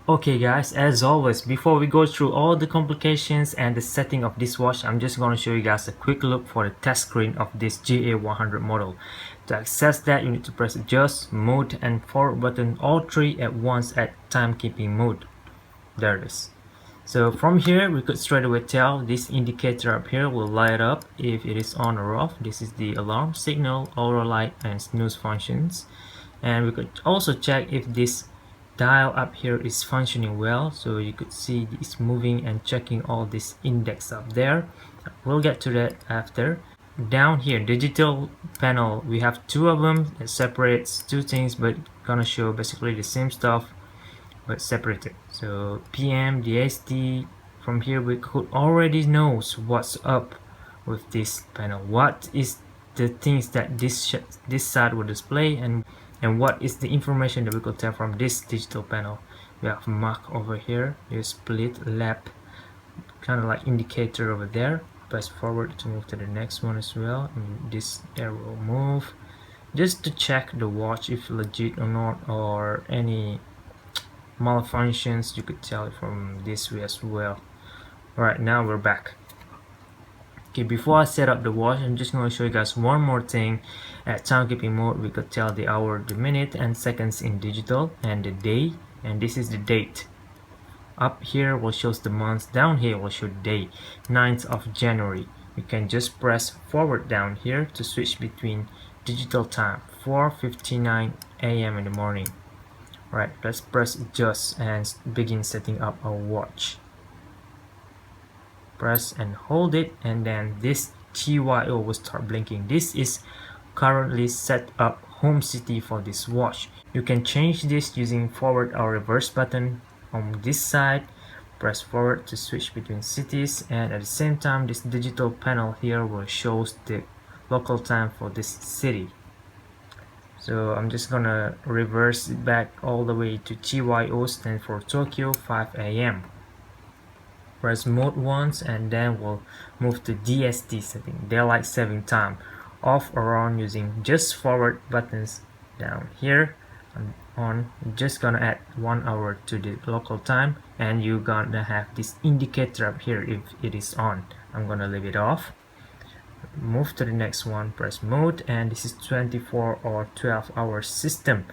Okay guys, as always, before we go through all the complications and the setting of this watch, I'm just going to show you guys a quick look for the test screen of this GA-100 model. To access that, you need to press adjust, mode and forward button, all three at once at timekeeping mode. There it is. So from here, we could straight away tell this indicator up here will light up if it is on or off. This is the alarm, signal, auto light and snooze functions. And we could also check if this dial up here is functioning well, so you could see it's moving and checking all this index up there. We'll get to that after. Down here, digital panel, we have two of them. It separates two things, but gonna show basically the same stuff but separated. So PM, DST, from here we could already know what's up with this panel, what is the things that this side will display, and what is the information that we could tell from this digital panel. We have mark over here, you split lap, kind of like indicator over there. Press forward to move to the next one as well, and this arrow move just to check the watch if legit or not, or any malfunctions you could tell it from this way as well. Alright, now we're back. Okay, before I set up the watch, I'm just going to show you guys one more thing. At timekeeping mode, we could tell the hour, the minute and seconds in digital, and the day, and this is the date. Up here will show the months, down here will show the day, 9th of January. You can just press forward down here to switch between digital time, 4:59 AM in the morning. Right, let's press adjust and begin setting up our watch. Press and hold it, and then this TYO will start blinking. This is currently set up home city for this watch. You can change this using forward or reverse button on this side. Press forward to switch between cities, and at the same time this digital panel here will show the local time for this city. So I'm just gonna reverse it back all the way to TYO, stand for Tokyo, 5 AM. Press mode once, and then we'll move to DST setting, daylight saving time, off or on using just forward buttons down here. And on, just gonna add 1 hour to the local time, and you're gonna have this indicator up here if it is on. I'm gonna leave it off. Move to the next one, press mode, and this is 24 or 12-hour system.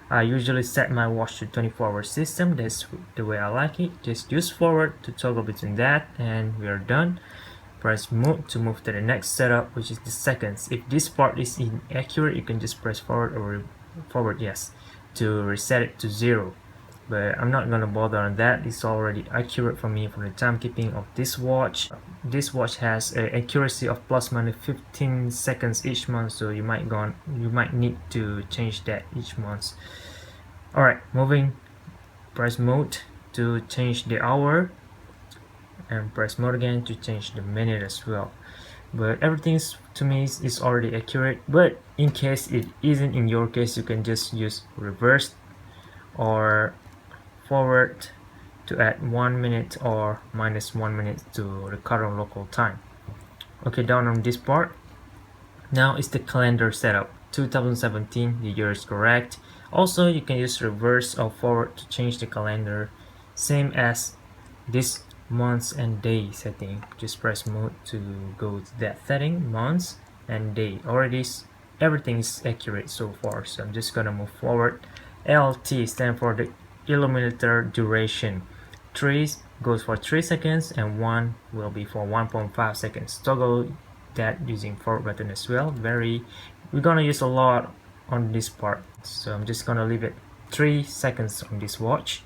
I usually set my watch to 24-hour system. That's the way I like it. Just use forward to toggle between that, and we are done. Press mode to move to the next setup, which is the seconds. If this part is inaccurate, you can just press forward or forward, yes, to reset it to 0. But I'm not gonna bother on that. It's already accurate for me for the timekeeping of this watch. This watch has an accuracy of plus minus 15 seconds each month, so you might need to change that each month. Alright, moving. Press mode to change the hour, and press mode again to change the minute as well. But everything to me is already accurate, but in case it isn't in your case, you can just use reverse or forward to add 1 minute or minus 1 minute to the current local time. Okay, down on this part, now is the calendar setup. 2017, the year is correct. Also, you can use reverse or forward to change the calendar, same as this months and day setting. Just press mode to go to that setting, months and day. Already everything is accurate so far, so I'm just gonna move forward. LT stand for the illuminator duration. 3 goes for 3 seconds, and 1 will be for 1.5 seconds. Toggle that using forward button as well. We're gonna use a lot on this part, so I'm just gonna leave it 3 seconds on this watch.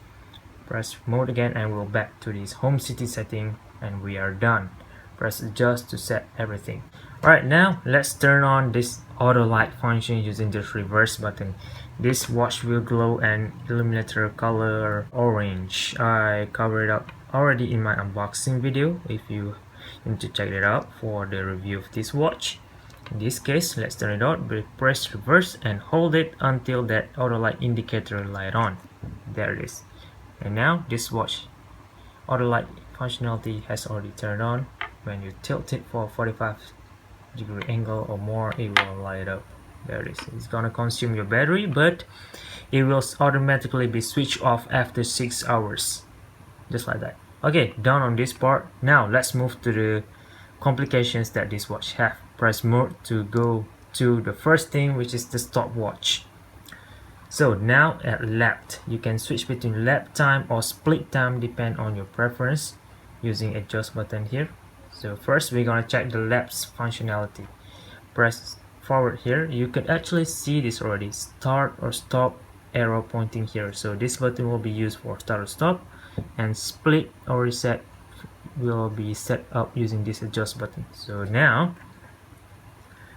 Press mode again, and we'll back to this home city setting, and we are done. Press adjust to set everything. Alright, now let's turn on this auto light function using this reverse button. This watch will glow an illuminator color orange. I covered it up already in my unboxing video if you need to check it out for the review of this watch. In this case, let's turn it on. Press reverse and hold it until that auto light indicator light on. There it is. And now this watch auto light functionality has already turned on. When you tilt it for 45-degree angle or more, it will light up. There it is. It's gonna consume your battery, but it will automatically be switched off after 6 hours, just like that. Okay, done on this part. Now let's move to the complications that this watch have. Press mode to go to the first thing, which is the stopwatch. So now at lap, you can switch between lap time or split time depend on your preference using adjust button here. So first we're gonna check the lapse functionality. Press forward here. You can actually see this already, start or stop arrow pointing here. So this button will be used for start or stop, and split or reset will be set up using this adjust button. So now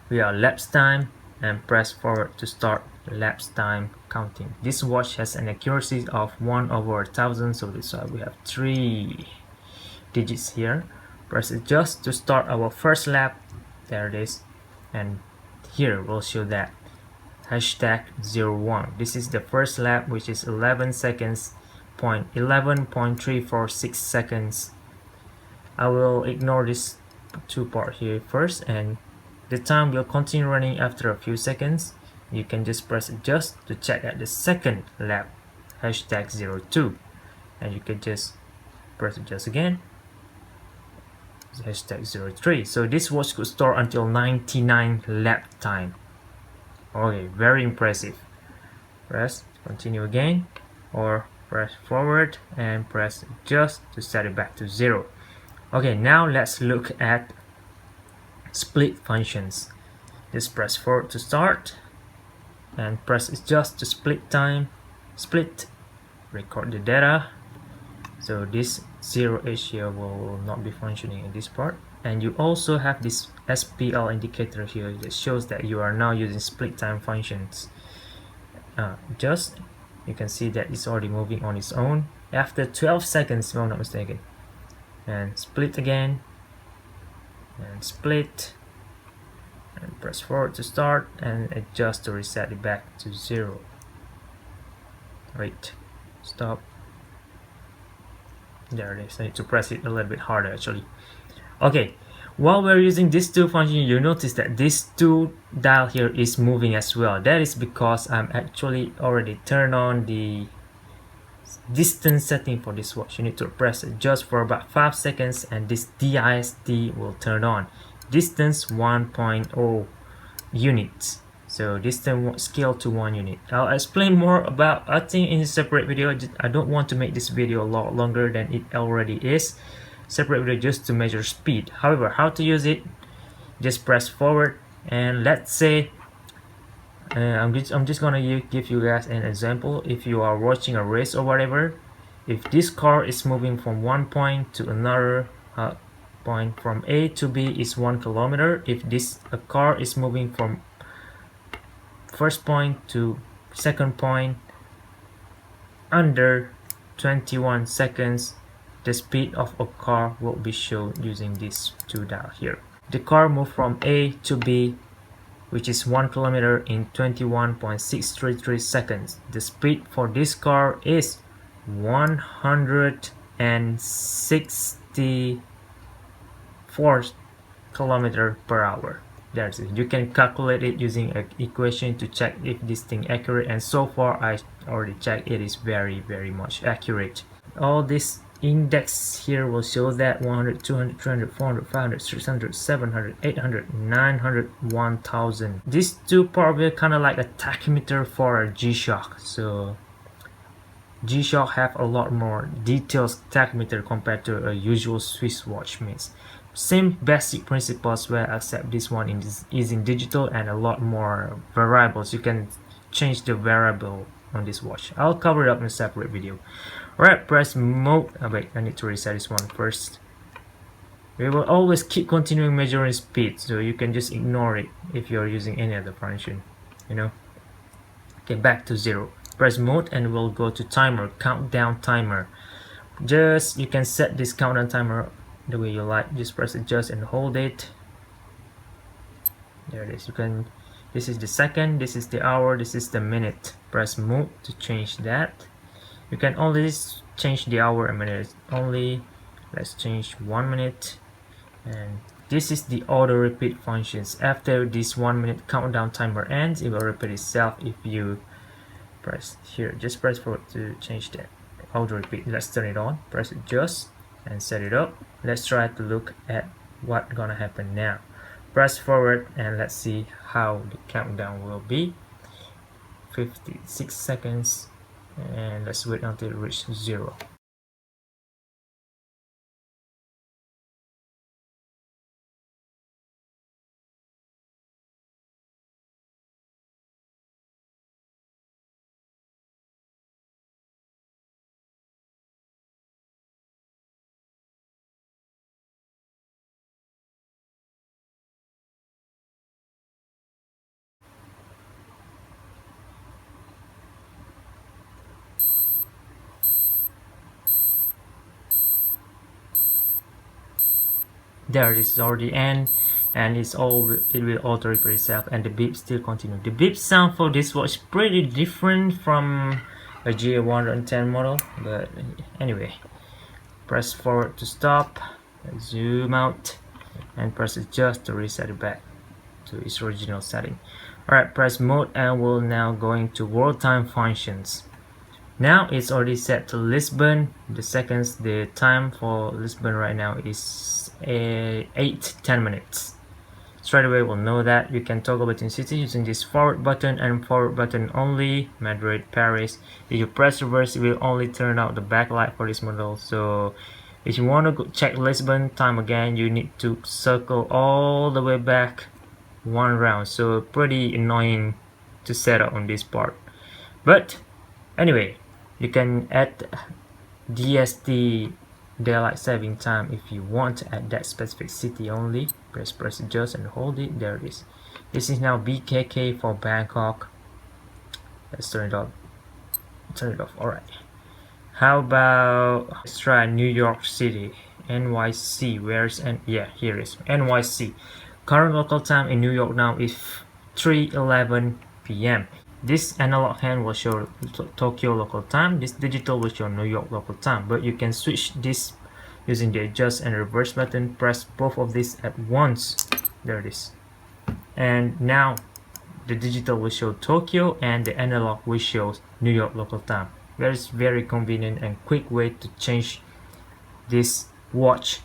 we are lapse time, and press forward to start lapse time counting. This watch has an accuracy of 1/1000, so this is why we have 3 digits here. Press adjust to start our first lap. There it is, and here we'll show that #01. This is the first lap, which is 11 seconds, 11.346 seconds. I will ignore this 2 part here first, and the time will continue running after a few seconds. You can just press adjust to check at the second lap, #02, and you can just press adjust again, #03. So this watch could store until 99 lap time. Okay, very impressive. Press continue again, or press forward and press adjust to set it back to 0. Okay, now let's look at split functions. Just press forward to start and press adjust to split time, split, record the data. So this 0H here will not be functioning in this part, and you also have this SPL indicator here that shows that you are now using split time functions. You can see that it's already moving on its own after 12 seconds if I'm not mistaken, and split again, and split, and press forward to start and adjust to reset it back to 0. Wait, stop. There it is. I need to press it a little bit harder actually. Okay, while we're using these 2 functions, you notice that this 2 dial here is moving as well. That is because I'm actually already turned on the distance setting for this watch. You need to press adjust for about 5 seconds and this DIST will turn on. Distance 1.0 units. So distance scale to 1 unit. I'll explain more about, I think, in a separate video. I don't want to make this video a lot longer than it already is. Separate video just to measure speed. However, how to use it, just press forward, and let's say I'm just gonna give you guys an example. If you are watching a race or whatever, if this car is moving from one point to another point, from A to B is 1 kilometer. If a car is moving from first point to second point under 21 seconds, the speed of a car will be shown using these 2 dial here. The car moved from A to B, which is 1 kilometer, in 21.633 seconds. The speed for this car is 164 kilometer per hour. That's it. You can calculate it using an equation to check if this thing accurate, and so far I already checked, it is very much accurate. All this index here will show that 100, 200, 300, 400, 500, 600, 700, 800, 900, 1000. These 2 probably kind of like a tachymeter for a G-Shock. So G-Shock have a lot more details tachymeter compared to a usual Swiss watch. Means same basic principles, where except this one is in digital and a lot more variables. You can change the variable on this watch. I'll cover it up in a separate video. Alright, press mode. Wait, I need to reset this one first. We will always keep continuing measuring speed, so you can just ignore it if you're using any other function, you know. Okay, back to 0. Press mode and we'll go to timer, countdown timer. You can set this countdown timer the way you like. Just press adjust and hold it. There it is. This is the second, this is the hour, this is the minute. Press mode to change that. You can only change the hour and minute only. Let's change 1 minute, and this is the auto repeat functions. After this 1 minute countdown timer ends, it will repeat itself if you press here, just press forward to change that auto repeat. Let's turn it on, press adjust and set it up. Let's try to look at what's gonna happen now. Press forward and let's see how the countdown will be. 56 seconds, and let's wait until it reaches 0. There, this is already end, and it will auto repair itself, and the beep still continue. The beep sound for this watch pretty different from a GA-110 model, but anyway, press forward to stop, zoom out, and press adjust to reset it back to its original setting. Alright, press mode and we're now going to world time functions. Now it's already set to Lisbon. The time for Lisbon right now is 8-10 minutes. Straight away we'll know that. You can toggle between cities using this forward button and forward button only. Madrid, Paris. If you press reverse, it will only turn out the backlight for this model. So if you want to check Lisbon time again, you need to circle all the way back one round. So pretty annoying to set up on this part. But anyway, you can add DST, daylight saving time, if you want at that specific city only. Press adjust and hold it. There it is. This is now BKK for Bangkok. Let's turn it off. Alright, how about let's try New York City, NYC. Where's yeah, here it is, NYC. Current local time in New York now is 3:11 p.m. This analog hand will show Tokyo local time. This digital will show New York local time. But you can switch this using the adjust and reverse button. Press both of these at once. There it is. And now the digital will show Tokyo and the analog will show New York local time. That is very convenient and quick way to change this watch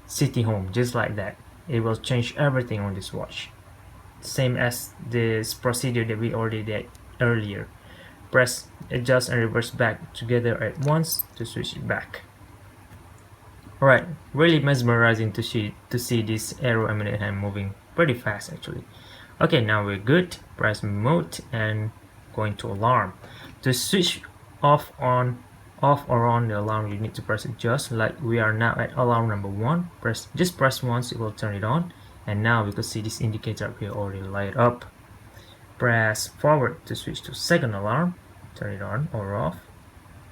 city home, just like that. It will change everything on this watch, same as this procedure that we already did earlier. Press adjust and reverse back together at once to switch it back. Alright, really mesmerizing to see this arrow eminent hand moving pretty fast actually. Okay, now we're good. Press mode and going to alarm. To switch off or on the alarm, you need to press adjust. Like we are now at alarm number 1. Just press once, it will turn it on. And now we can see this indicator up here already light up. Press forward to switch to second alarm. Turn it on or off.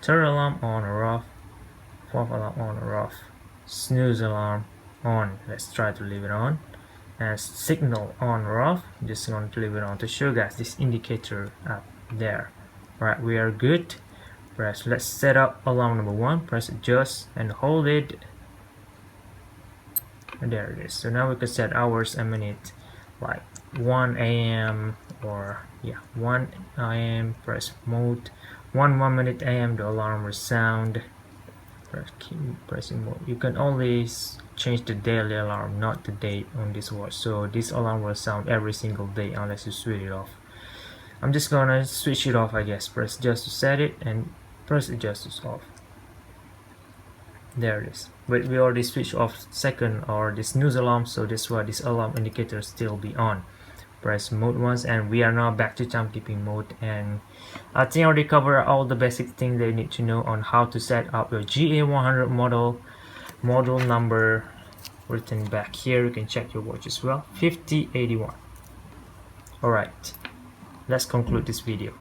Third alarm on or off. Fourth alarm on or off. Snooze alarm on. Let's try to leave it on. And signal on or off. Just going to leave it on to show guys this indicator up there. Alright, we are good. Let's set up alarm number 1. Press adjust and hold it. And there it is. So now we can set hours and minute like 1 a.m. or yeah, 1 a.m. Press mode. 1 minute a.m. the alarm will sound. Keep pressing mode. You can only change the daily alarm, not the date on this watch. So this alarm will sound every single day unless you switch it off. I'm just gonna switch it off, I guess. Press adjust to set it and press adjust to off. There it is. But we already switched off second or this snooze alarm, so that's why this alarm indicator still be on. Press mode once and we are now back to timekeeping mode, and I think I already covered all the basic things that you need to know on how to set up your GA-100 model number written back here. You can check your watch as well, 5081. Alright, let's conclude this video.